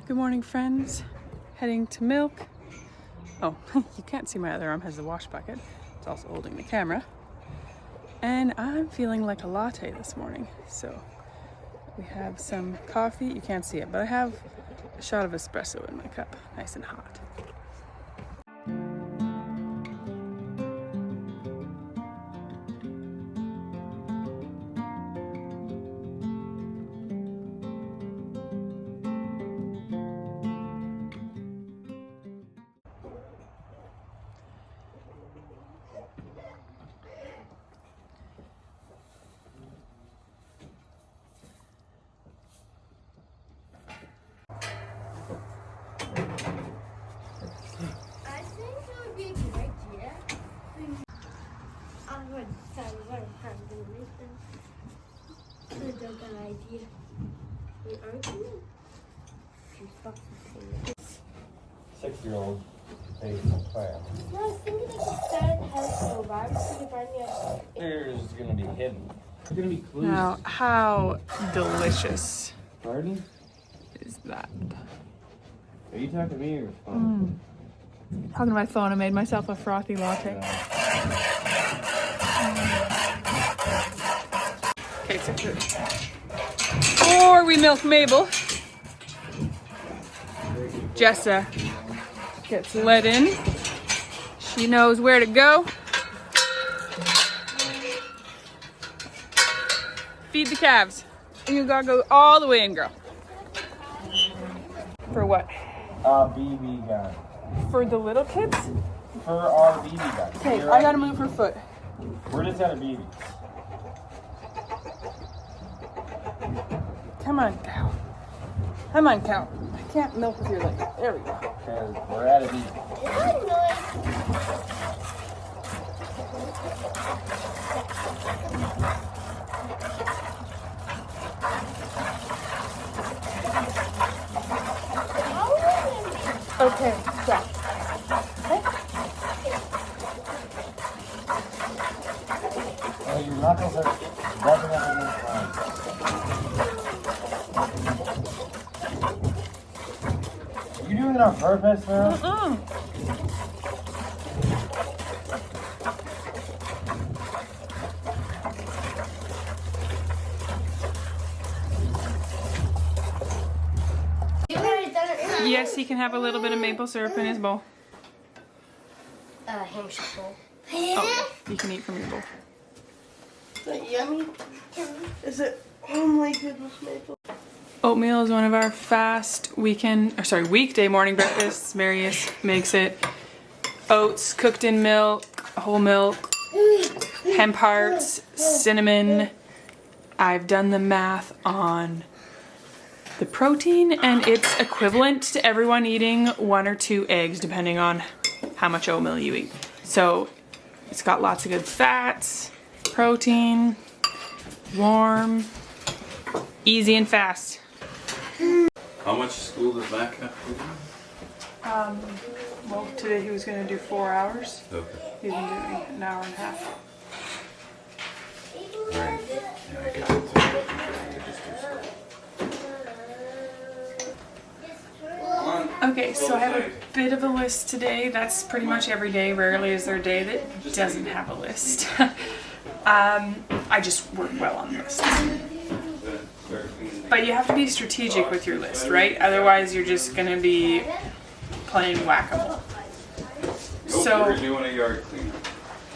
Good morning, friends. Heading to milk. Oh, you can't see my other arm has the wash bucket. It's also holding the camera. And I'm feeling like a latte this morning. So we have some coffee. You can't see it, but I have a shot of espresso in my cup, nice and hot. Idea. 6-year-old face clam. No, I was thinking if you started the house over, I was thinking find me a... There's gonna be hidden. It's gonna be clues. Now, how delicious Pardon? is that? Are you talking to me or phone? Talking to my phone, I made myself a frothy latte. Okay, so good. Before we milk Mabel, Jessa gets let in. She knows where to go. Feed the calves. You gotta go all the way in, girl. For what? BB gun. For the little kids? For our BB gun. Okay, I gotta move her foot. We're just out of BB. Come on, cow. Come on, cow. I can't milk with your leg. There we go. Because we're out of BB. Okay, stop. Okay? Oh, your knuckles are rubbing up against mine. Are you doing it on purpose, man? Yes, he can have a little bit of maple syrup in his bowl. Handshake bowl. Oh, you can eat from your bowl. Is that yummy? Is it? Oh my goodness, maple. Oatmeal is one of our fast weekday morning breakfasts. Marius makes it. Oats cooked in milk, whole milk, hemp hearts, cinnamon. I've done the math on the protein, and it's equivalent to everyone eating 1 or 2 eggs, depending on how much oatmeal you eat. So it's got lots of good fats, protein, warm, easy and fast. How much school does Mac have to do? Well, today he was going to do 4 hours. Okay. He's been doing an hour and a half. Right. Yeah, I get it. Okay, so I have a bit of a list today. That's pretty much every day. Rarely is there a day that doesn't have a list. I just work well on lists. But you have to be strategic with your list, right? Otherwise, you're just going to be playing whack-a-mole. So We're doing a yard cleanup.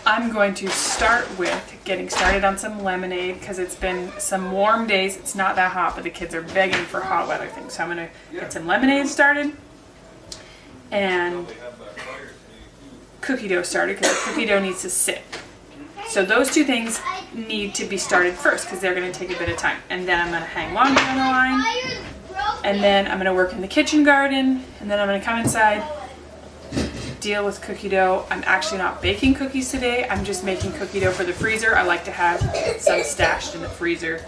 I'm going to start with getting started on some lemonade because it's been some warm days. It's not that hot, but the kids are begging for hot weather things. So I'm going to get some lemonade started and cookie dough started because the cookie dough needs to sit. So those 2 things need to be started first because they're going to take a bit of time. And then I'm going to hang laundry on the line. And then I'm going to work in the kitchen garden. And then I'm going to come inside, deal with cookie dough. I'm actually not baking cookies today. I'm just making cookie dough for the freezer. I like to have some stashed in the freezer.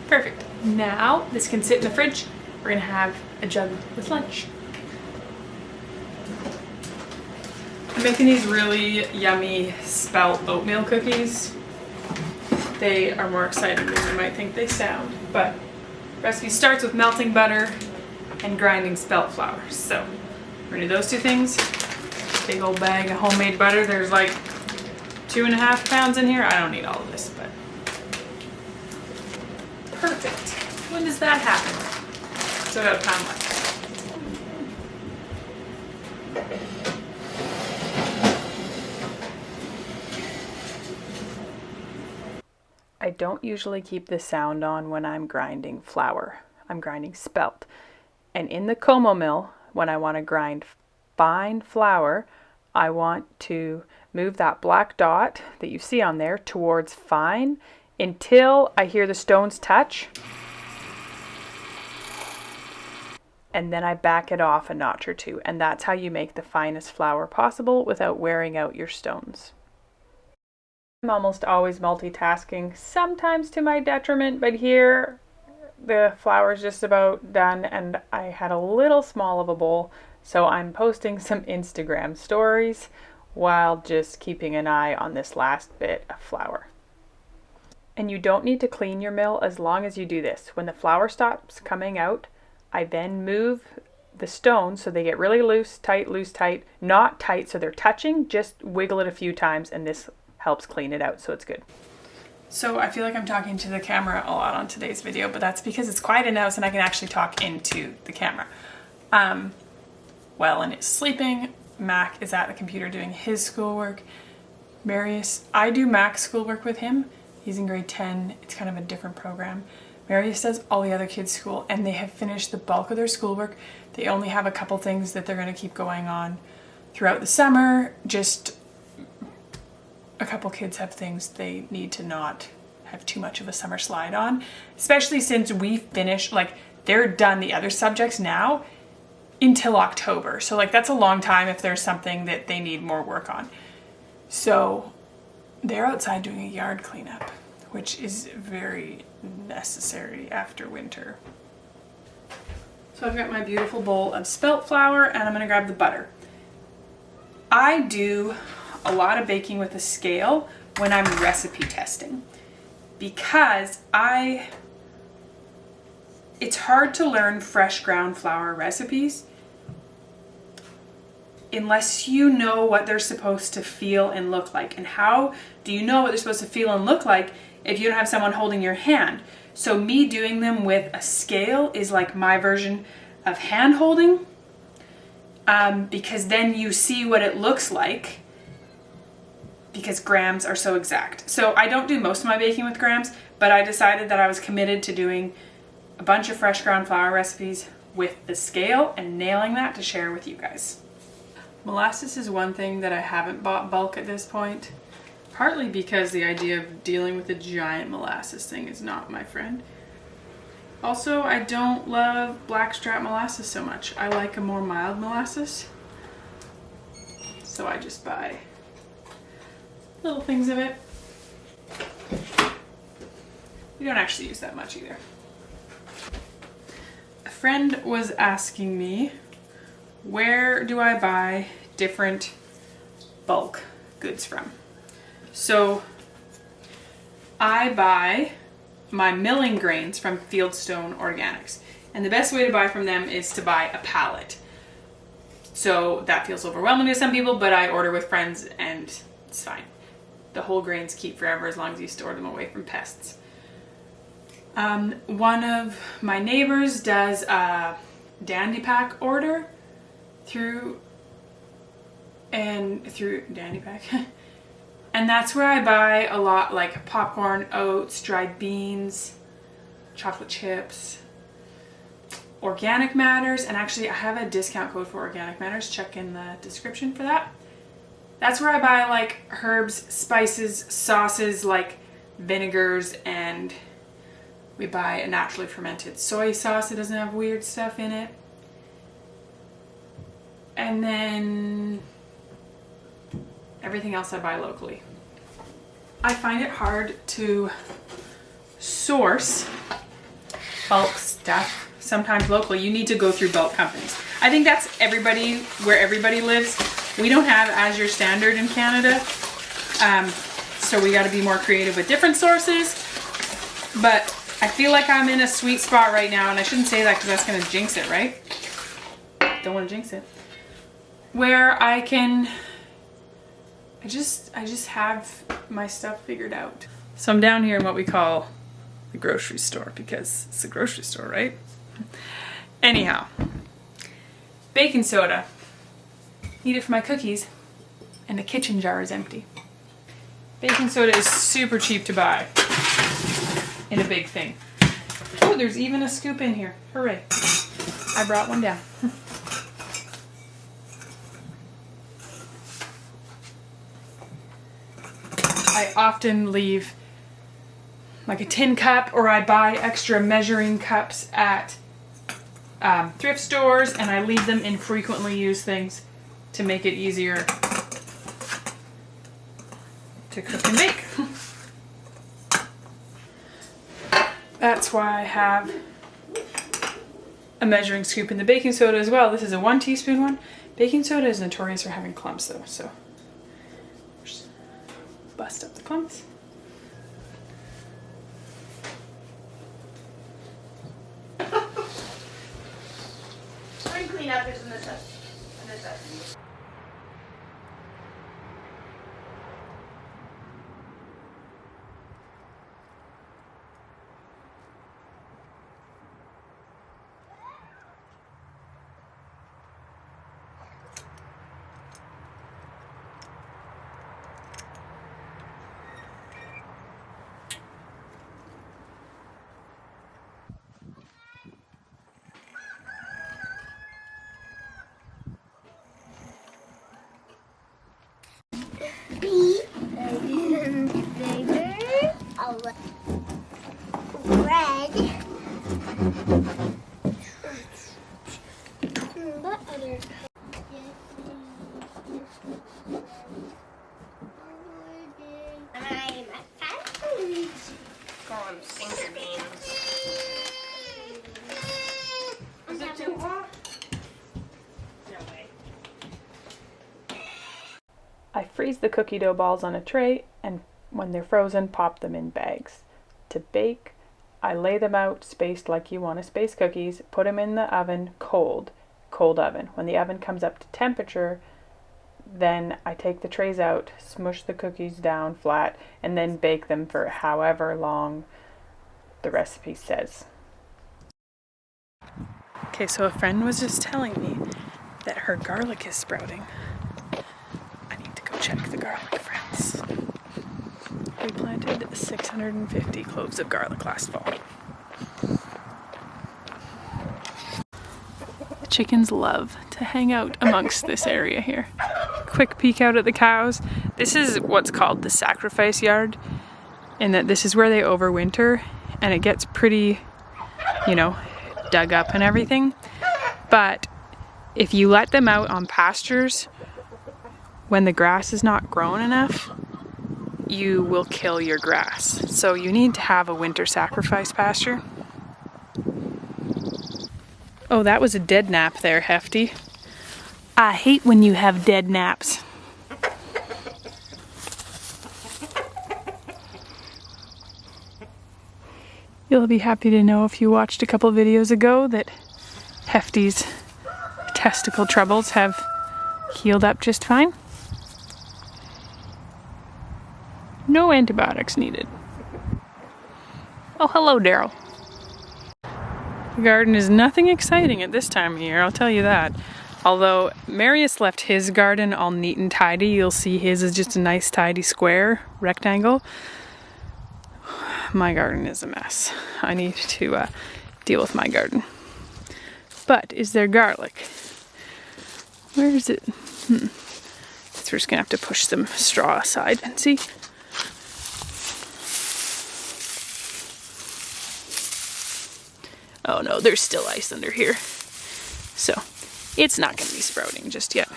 Perfect. Now this can sit in the fridge. We're gonna have a jug with lunch. I'm making these really yummy Spelt Oatmeal Cookies. They are more exciting than you might think they sound, but the recipe starts with melting butter and grinding spelt flour. So we're gonna do those two things. Big old bag of homemade butter. There's like 2.5 pounds in here. I don't need all of this, but perfect. When does that happen? So about a pound left. I don't usually keep the sound on when I'm grinding flour. I'm grinding spelt. And in the Como mill, when I want to grind fine flour, I want to move that black dot that you see on there towards fine until I hear the stones touch. And then I back it off a notch or two. And that's how you make the finest flour possible without wearing out your stones. I'm almost always multitasking, sometimes to my detriment, but here the flour is just about done and I had a little small of a bowl, so I'm posting some Instagram stories while just keeping an eye on this last bit of flour. And you don't need to clean your mill as long as you do this. When the flour stops coming out, I then move the stones so they get really loose, tight, not tight so they're touching, just wiggle it a few times and this helps clean it out so it's good. So I feel like I'm talking to the camera a lot on today's video, but that's because it's quiet in the house and I can actually talk into the camera. Well, and it's sleeping. Mac is at the computer doing his schoolwork. Marius, I do Mac's schoolwork with him. He's in grade 10. It's kind of a different program. Marius does all the other kids' school and they have finished the bulk of their schoolwork. They only have a couple things that they're going to keep going on throughout the summer. Just a couple kids have things they need to not have too much of a summer slide on, especially since we finished, like they're done the other subjects now until October. So like that's a long time if there's something that they need more work on. So they're outside doing a yard cleanup, which is very necessary after winter. So I've got my beautiful bowl of spelt flour and I'm gonna grab the butter. I do a lot of baking with a scale when I'm recipe testing because it's hard to learn fresh ground flour recipes unless you know what they're supposed to feel and look like. And how do you know what they're supposed to feel and look like if you don't have someone holding your hand? So me doing them with a scale is like my version of hand holding, because then you see what it looks like, because grams are so exact. So I don't do most of my baking with grams, but I decided that I was committed to doing a bunch of fresh ground flour recipes with the scale and nailing that to share with you guys. Molasses is one thing that I haven't bought bulk at this point, partly because the idea of dealing with a giant molasses thing is not my friend. Also, I don't love blackstrap molasses so much. I like a more mild molasses, so I just buy little things of it. We don't actually use that much either. A friend was asking me, where do I buy different bulk goods from? So I buy my milling grains from Fieldstone Organics. And the best way to buy from them is to buy a pallet. So that feels overwhelming to some people, but I order with friends and it's fine. The whole grains keep forever as long as you store them away from pests. One of my neighbors does a Dandy Pack order through Dandy Pack. And that's where I buy a lot, like popcorn, oats, dried beans, chocolate chips, Organic Matters. And actually I have a discount code for Organic Matters. Check in the description for that. That's where I buy like herbs, spices, sauces, like vinegars and We buy a naturally fermented soy sauce that doesn't have weird stuff in it. And then everything else I buy locally. I find it hard to source bulk stuff sometimes locally. You need to go through bulk companies. I think that's everybody, where everybody lives. We don't have as your standard in Canada. So we got to be more creative with different sources. But I feel like I'm in a sweet spot right now, and I shouldn't say that because that's going to jinx it, right? Don't want to jinx it. Where I can, I just have my stuff figured out. So I'm down here in what we call the grocery store because it's a grocery store, right? Anyhow, baking soda. Need it for my cookies, and the kitchen jar is empty. Baking soda is super cheap to buy in a big thing. Oh, there's even a scoop in here. Hooray. I brought one down. I often leave like a tin cup, or I buy extra measuring cups at thrift stores, and I leave them in frequently used things to make it easier to cook and bake. That's why I have a measuring scoop in the baking soda as well. This is a 1 teaspoon one. Baking soda is notorious for having clumps though, so just bust up the clumps. Spring cleanup is a necessity. Red. What other? I'm a fat. Call them stinker beans. Is it too hot? No way. I freeze the cookie dough balls on a tray, and when they're frozen, pop them in bags. To bake, I lay them out spaced like you want to space cookies, put them in the oven, cold oven. When the oven comes up to temperature, then I take the trays out, smush the cookies down flat, and then bake them for however long the recipe says. Okay, so a friend was just telling me that her garlic is sprouting. I need to go check the garlic, friends. We planted 650 cloves of garlic last fall. The chickens love to hang out amongst this area here. Quick peek out at the cows. This is what's called the sacrifice yard, in that this is where they overwinter, and it gets pretty, dug up and everything. But if you let them out on pastures when the grass is not grown enough, you will kill your grass. So you need to have a winter sacrifice pasture. Oh, that was a dead nap there, Hefty. I hate when you have dead naps. You'll be happy to know if you watched a couple videos ago that Hefty's testicle troubles have healed up just fine. No antibiotics needed. Oh, hello, Daryl. The garden is nothing exciting at this time of year, I'll tell you that. Although Marius left his garden all neat and tidy, you'll see his is just a nice tidy square rectangle. My garden is a mess. I need to deal with my garden. But is there garlic? Where is it? So we're just gonna have to push some straw aside and see. Oh no, there's still ice under here. So it's not going to be sprouting just yet.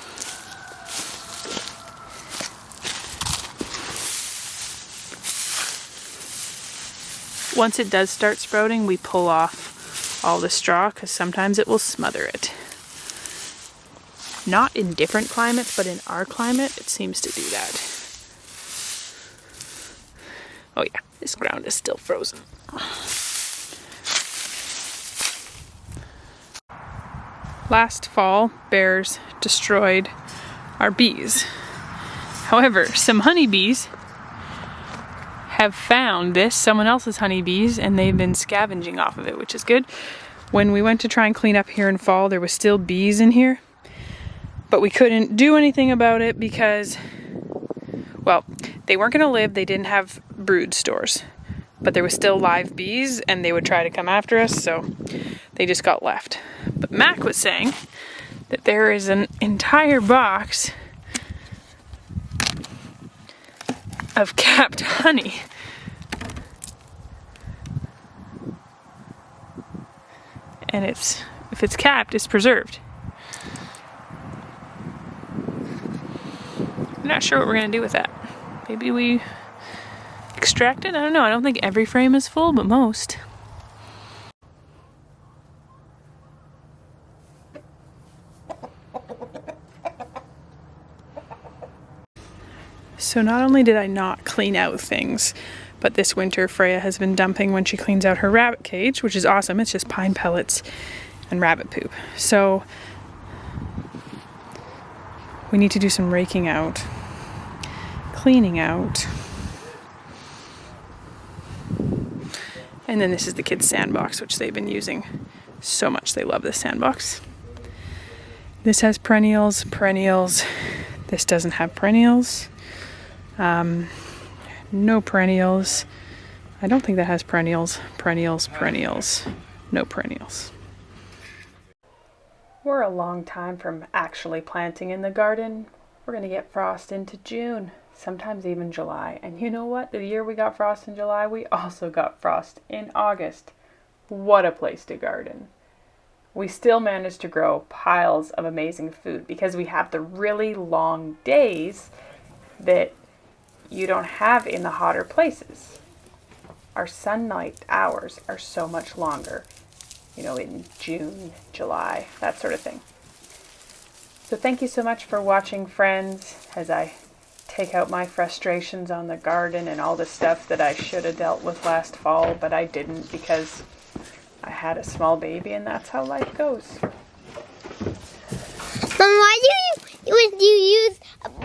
Once it does start sprouting, we pull off all the straw because sometimes it will smother it. Not in different climates, but in our climate, it seems to do that. Oh yeah, this ground is still frozen. Last fall, bears destroyed our bees. However, some honeybees have found someone else's honeybees, and they've been scavenging off of it, which is good. When we went to try and clean up here in fall, there was still bees in here, but we couldn't do anything about it because, well, they weren't going to live. They didn't have brood stores, but there was still live bees, and they would try to come after us, so they just got left. But Mac was saying that there is an entire box of capped honey. And if it's capped, it's preserved. I'm not sure what we're going to do with that. Maybe we extract it? I don't know. I don't think every frame is full, but most. So not only did I not clean out things, but this winter Freya has been dumping when she cleans out her rabbit cage, which is awesome. It's just pine pellets and rabbit poop. So we need to do some raking out, cleaning out. And then this is the kids' sandbox, which they've been using so much. They love this sandbox. This has perennials. This doesn't have perennials. No perennials. I don't think that has perennials. Perennials. No perennials. We're a long time from actually planting in the garden. We're going to get frost into June, sometimes even July. And you know what? The year we got frost in July, we also got frost in August. What a place to garden. We still managed to grow piles of amazing food because we have the really long days that you don't have in the hotter places. Our sunlight hours are so much longer, you know, in June, July, that sort of thing. So thank you so much for watching, friends, as I take out my frustrations on the garden and all the stuff that I should have dealt with last fall, but I didn't because I had a small baby, and that's how life goes. Mom, why do you use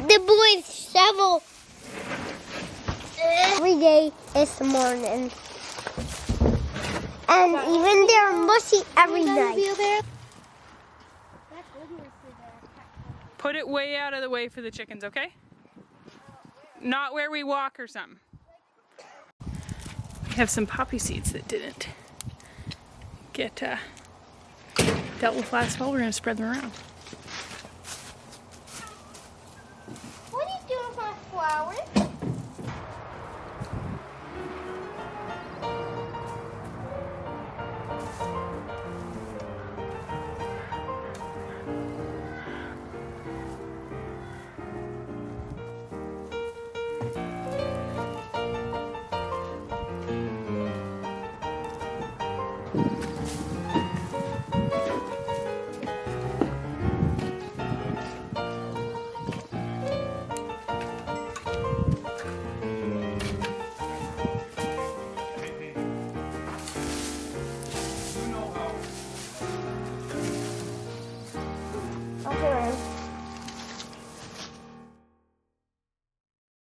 the boy's shovel every day this morning? And even they're mushy every night. Put it way out of the way for the chickens, okay? Not where we walk or something. We have some poppy seeds that didn't get dealt with last fall. We're going to spread them around.